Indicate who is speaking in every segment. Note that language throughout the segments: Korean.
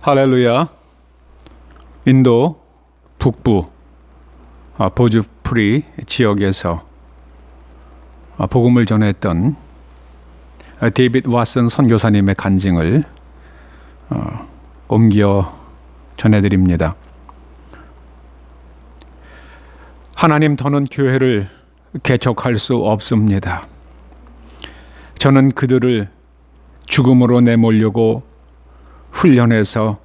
Speaker 1: 할렐루야. 인도 북부 보주프리 지역에서 복음을 전했던 데이빗 왓슨 선교사님의 간증을 옮겨 전해드립니다. 하나님, 더는 교회를 개척할 수 없습니다. 저는 그들을 죽음으로 내몰려고 훈련해서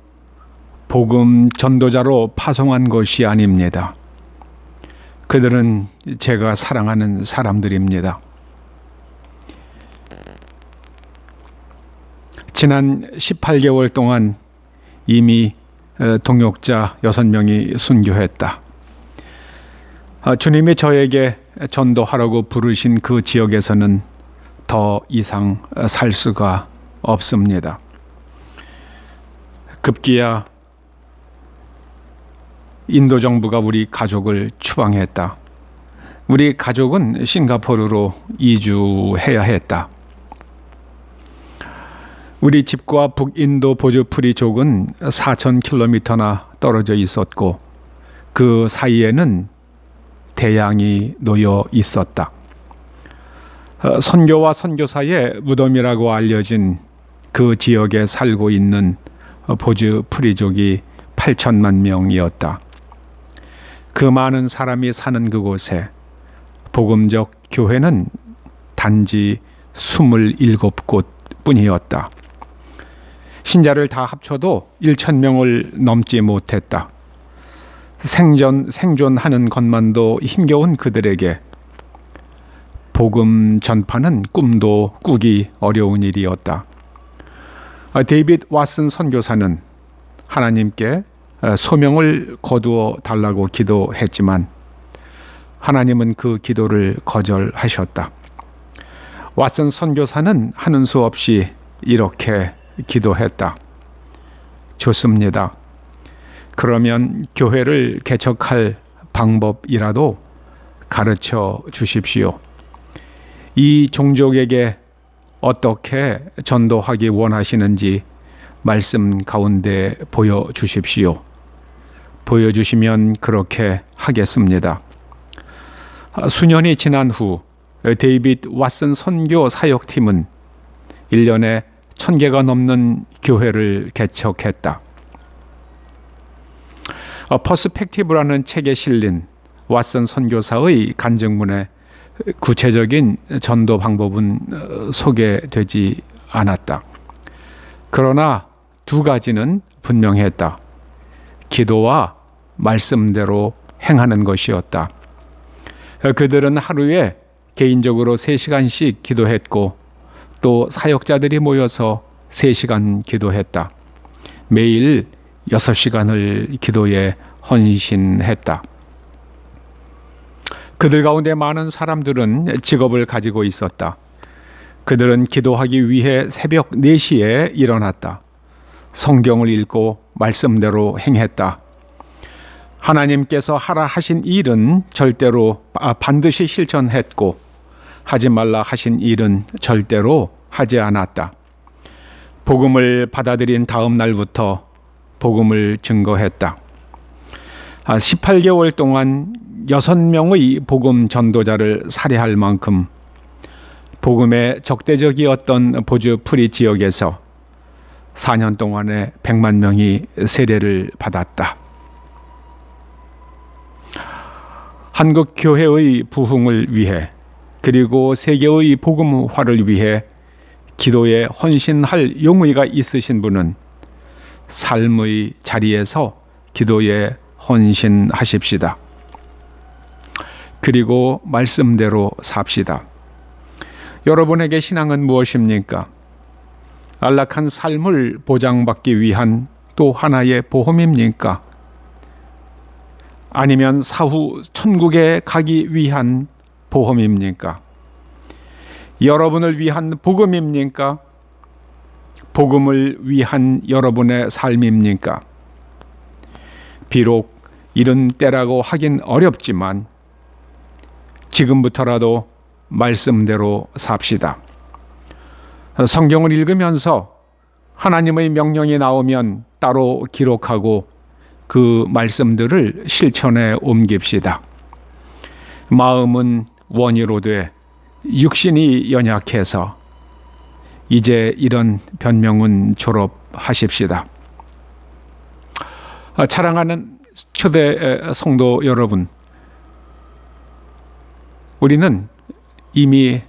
Speaker 1: 복음 전도자로 파송한 것이 아닙니다. 그들은 제가 사랑하는 사람들입니다. 지난 18개월 동안 이미 동역자 6명이 순교했다. 주님이 저에게 전도하라고 부르신 그 지역에서는 더 이상 살 수가 없습니다. 급기야 인도 정부가 우리 가족을 추방했다. 우리 가족은 싱가포르로 이주해야 했다. 우리 집과 북인도 보주프리족은 4,000km나 떨어져 있었고 그 사이에는 대양이 놓여 있었다. 선교와 선교사의 무덤이라고 알려진 그 지역에 살고 있는 보주프리족이 8천만 명이었다. 그 많은 사람이 사는 그곳에 복음적 교회는 단지 27곳 뿐이었다. 신자를 다 합쳐도 1,000명을 넘지 못했다. 생존하는 것만도 힘겨운 그들에게 복음 전파는 꿈도 꾸기 어려운 일이었다. 데이빗 왓슨 선교사는 하나님께 소명을 거두어 달라고 기도했지만 하나님은 그 기도를 거절하셨다. 왓슨 선교사는 하는 수 없이 이렇게 기도했다. 좋습니다. 그러면 교회를 개척할 방법이라도 가르쳐 주십시오. 이 종족에게 어떻게 전도하기 원하시는지 말씀 가운데 보여주십시오. 보여주시면 그렇게 하겠습니다. 수년이 지난 후 데이빗 왓슨 선교 사역팀은 1년에 1,000개가 넘는 교회를 개척했다. 퍼스펙티브라는 책에 실린 왓슨 선교사의 간증문에 구체적인 전도 방법은 소개되지 않았다. 그러나 두 가지는 분명했다. 기도와 말씀대로 행하는 것이었다. 그들은 하루에 개인적으로 3시간씩 기도했고 또 사역자들이 모여서 3시간 기도했다. 매일 6시간을 기도에 헌신했다. 그들 가운데 많은 사람들은 직업을 가지고 있었다. 그들은 기도하기 위해 새벽 4시에 일어났다. 성경을 읽고 말씀대로 행했다. 하나님께서 하라 하신 일은 반드시 실천했고 하지 말라 하신 일은 절대로 하지 않았다. 복음을 받아들인 다음 날부터 복음을 증거했다. 18개월 동안 6명의 복음 전도자를 살해할 만큼 복음에 적대적이었던 보주프리 지역에서 4년 동안에 100만 명이 세례를 받았다. 한국 교회의 부흥을 위해 그리고 세계의 복음화를 위해 기도에 헌신할 용의가 있으신 분은 삶의 자리에서 기도에 헌신하십시다. 그리고 말씀대로 삽시다. 여러분에게 신앙은 무엇입니까? 안락한 삶을 보장받기 위한 또 하나의 보험입니까? 아니면 사후 천국에 가기 위한 보험입니까? 여러분을 위한 복음입니까? 복음을 위한 여러분의 삶입니까? 비록 이른 때라고 하긴 어렵지만 지금부터라도 말씀대로 삽시다. 성경을 읽으면서 하나님의 명령이 나오면 따로 기록하고 그 말씀들을 실천에 옮깁시다. 마음은 원이로 돼 육신이 연약해서 이제 이런 변명은 졸업하십시다. 사랑하는 초대 성도 여러분, 우리는 이미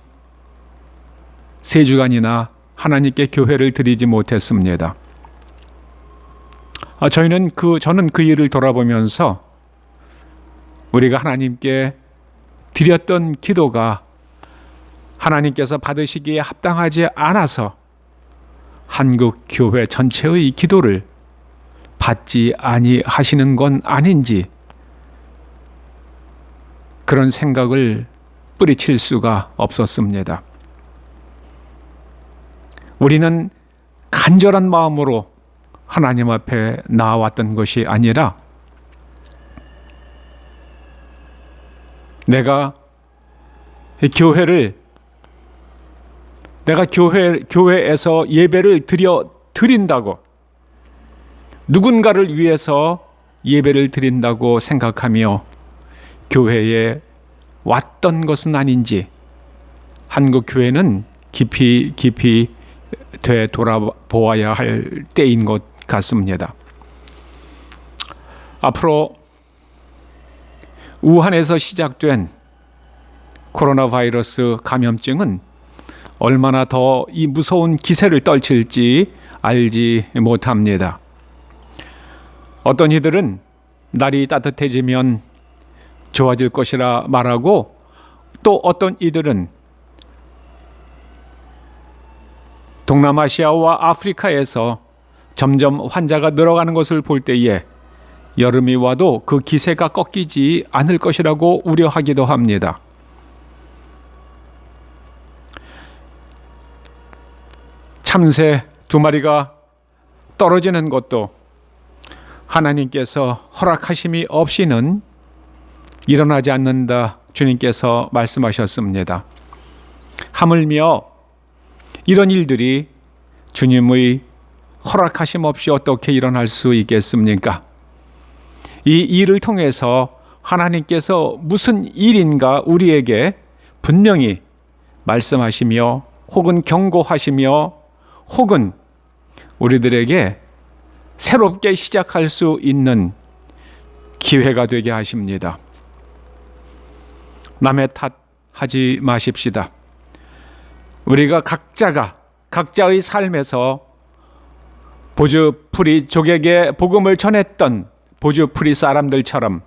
Speaker 1: 3주간이나 하나님께 교회를 드리지 못했습니다. 저는 그 일을 돌아보면서 우리가 하나님께 드렸던 기도가 하나님께서 받으시기에 합당하지 않아서 한국 교회 전체의 기도를 받지 아니하시는 건 아닌지 그런 생각을 뿌리칠 수가 없었습니다. 우리는 간절한 마음으로 하나님 앞에 나아왔던 것이 아니라 내가 교회에서 예배를 드린다고, 누군가를 위해서 예배를 드린다고 생각하며 교회에 왔던 것은 아닌지 한국 교회는 깊이 되돌아보아야 할 때인 것 같습니다. 앞으로 우한에서 시작된 코로나 바이러스 감염증은 얼마나 더 이 무서운 기세를 떨칠지 알지 못합니다. 어떤 이들은 날이 따뜻해지면 좋아질 것이라 말하고, 또 어떤 이들은 동남아시아와 아프리카에서 점점 환자가 늘어가는 것을 볼 때에 여름이 와도 그 기세가 꺾이지 않을 것이라고 우려하기도 합니다. 참새 2마리가 떨어지는 것도 하나님께서 허락하심이 없이는 일어나지 않는다, 주님께서 말씀하셨습니다. 하물며 이런 일들이 주님의 허락하심 없이 어떻게 일어날 수 있겠습니까? 이 일을 통해서 하나님께서 무슨 일인가 우리에게 분명히 말씀하시며 혹은 경고하시며 혹은 우리들에게 새롭게 시작할 수 있는 기회가 되게 하십니다. 남의 탓하지 마십시다. 우리가 각자의 삶에서 보주풀이 족에게 복음을 전했던 보주풀이 사람들처럼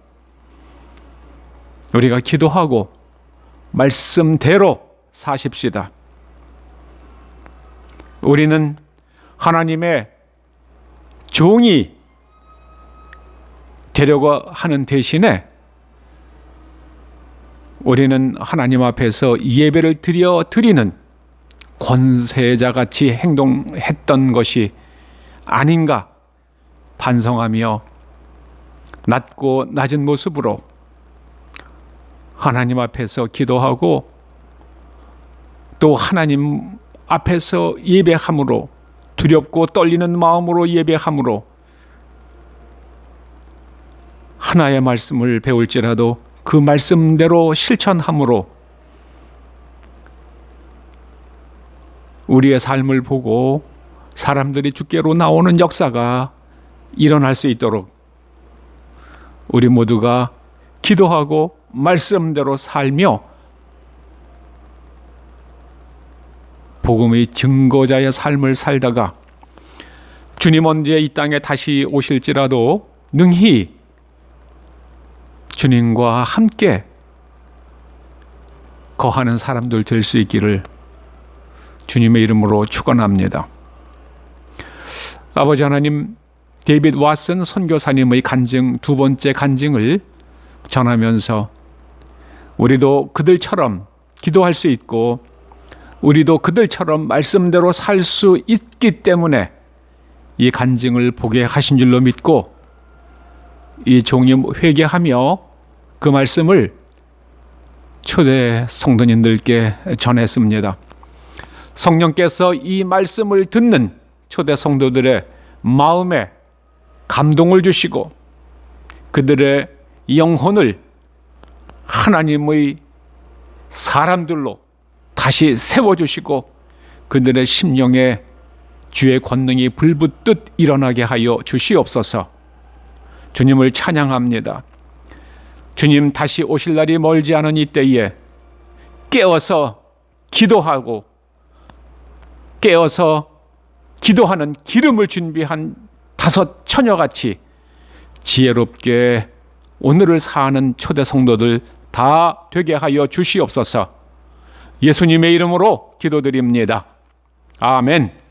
Speaker 1: 우리가 기도하고 말씀대로 사십시다. 우리는 하나님의 종이 되려고 하는 대신에 우리는 하나님 앞에서 예배를 드리는 권세자같이 행동했던 것이 아닌가 반성하며 낮고 낮은 모습으로 하나님 앞에서 기도하고 또 하나님 앞에서 예배함으로, 두렵고 떨리는 마음으로 예배함으로 하나의 말씀을 배울지라도 그 말씀대로 실천함으로 우리의 삶을 보고 사람들이 주께로 나오는 역사가 일어날 수 있도록 우리 모두가 기도하고 말씀대로 살며 복음의 증거자의 삶을 살다가 주님 언제 이 땅에 다시 오실지라도 능히 주님과 함께 거하는 사람들 될 수 있기를 주님의 이름으로 축원합니다. 아버지 하나님, 데이빗 왓슨 선교사님의 간증, 2번째 간증을 전하면서 우리도 그들처럼 기도할 수 있고 우리도 그들처럼 말씀대로 살 수 있기 때문에 이 간증을 보게 하신 줄로 믿고 이 종이 회개하며 그 말씀을 초대 성도님들께 전했습니다. 성령께서 이 말씀을 듣는 초대 성도들의 마음에 감동을 주시고 그들의 영혼을 하나님의 사람들로 다시 세워주시고 그들의 심령에 주의 권능이 불붙듯 일어나게 하여 주시옵소서. 주님을 찬양합니다. 주님 다시 오실 날이 멀지 않은 이때에 깨어서 기도하고 깨어서 기도하는 기름을 준비한 5 처녀같이 지혜롭게 오늘을 사는 초대 성도들 다 되게 하여 주시옵소서. 예수님의 이름으로 기도드립니다. 아멘.